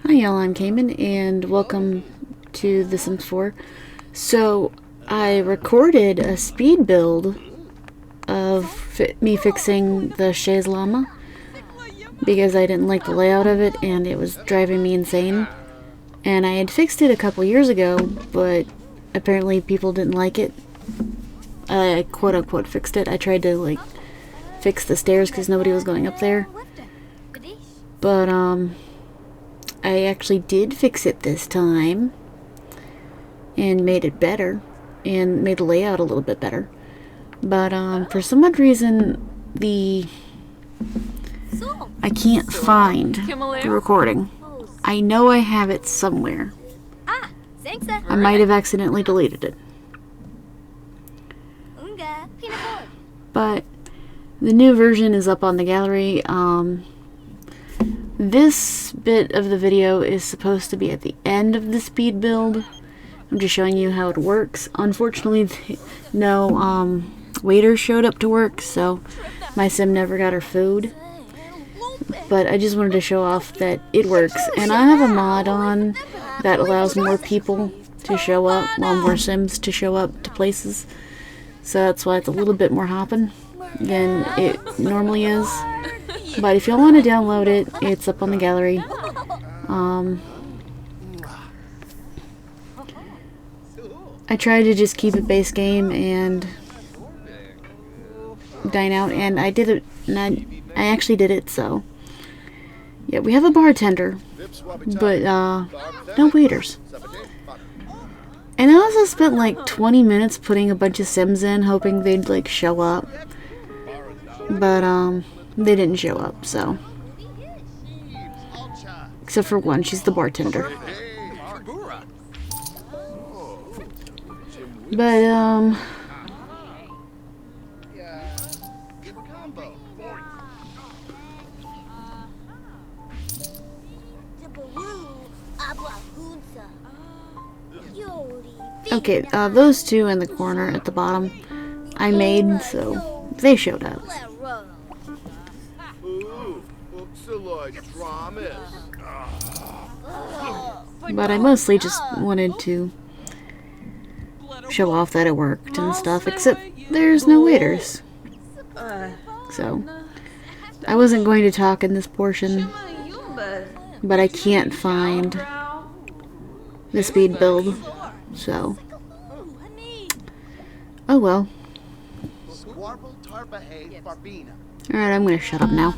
Hi y'all, I'm Cayman and welcome to The Sims 4. So, I recorded a speed build of me fixing the Chez llama because I didn't like the layout of it and it was driving me insane. And I had fixed it a couple years ago, but apparently people didn't like it. I quote-unquote fixed it. I tried to, fix the stairs because nobody was going up there. But, I actually did fix it this time and made it better and made the layout a little bit better. But for some odd reason I can't find the recording. I know I have it somewhere. I might have accidentally deleted it. But the new version is up on the gallery. This bit of the video is supposed to be at the end of the speed build. I'm just showing you how it works. Unfortunately, no waiters showed up to work, so my sim never got her food. But I just wanted to show off that it works. And I have a mod on that allows more people to show up, well, more sims to show up to places. So that's why it's a little bit more hopping than it normally is. But if y'all want to download it, it's up on the gallery. I tried to just keep it base game and dine out, and I did it, and I actually did it, so. Yeah, we have a bartender, but no waiters. And I also spent like 20 minutes putting a bunch of sims in, hoping they'd show up. But they didn't show up, so. Except for one, she's the bartender. But, okay, those two in the corner at the bottom, I made, so they showed up. But I mostly just wanted to show off that it worked and stuff, except there's no waiters. So, I wasn't going to talk in this portion, but I can't find the speed build, so. Oh well. Alright, I'm gonna shut up now.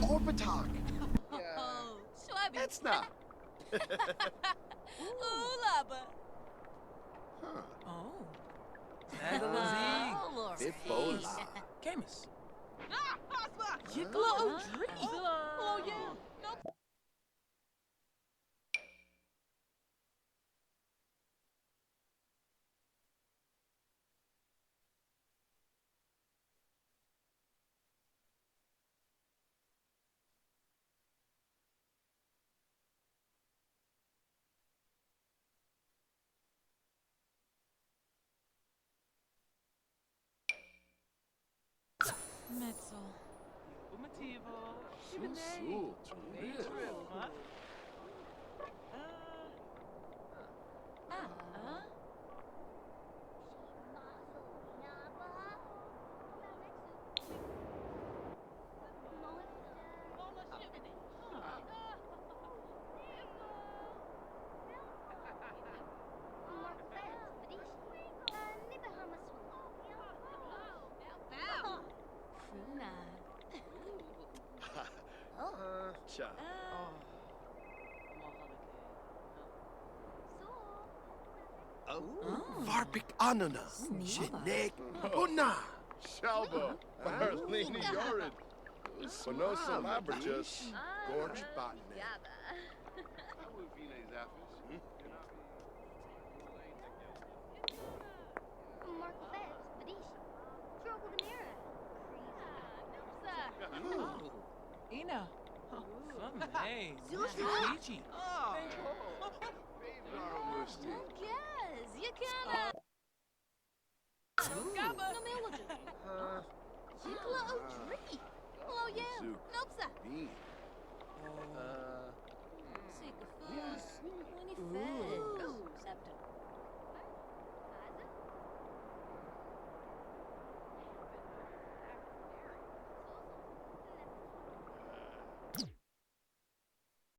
Varpik Anana, Shinek, Una, Shalba, Arlene Yorid, Bonosa Labratus, Gorge Botany. Ina.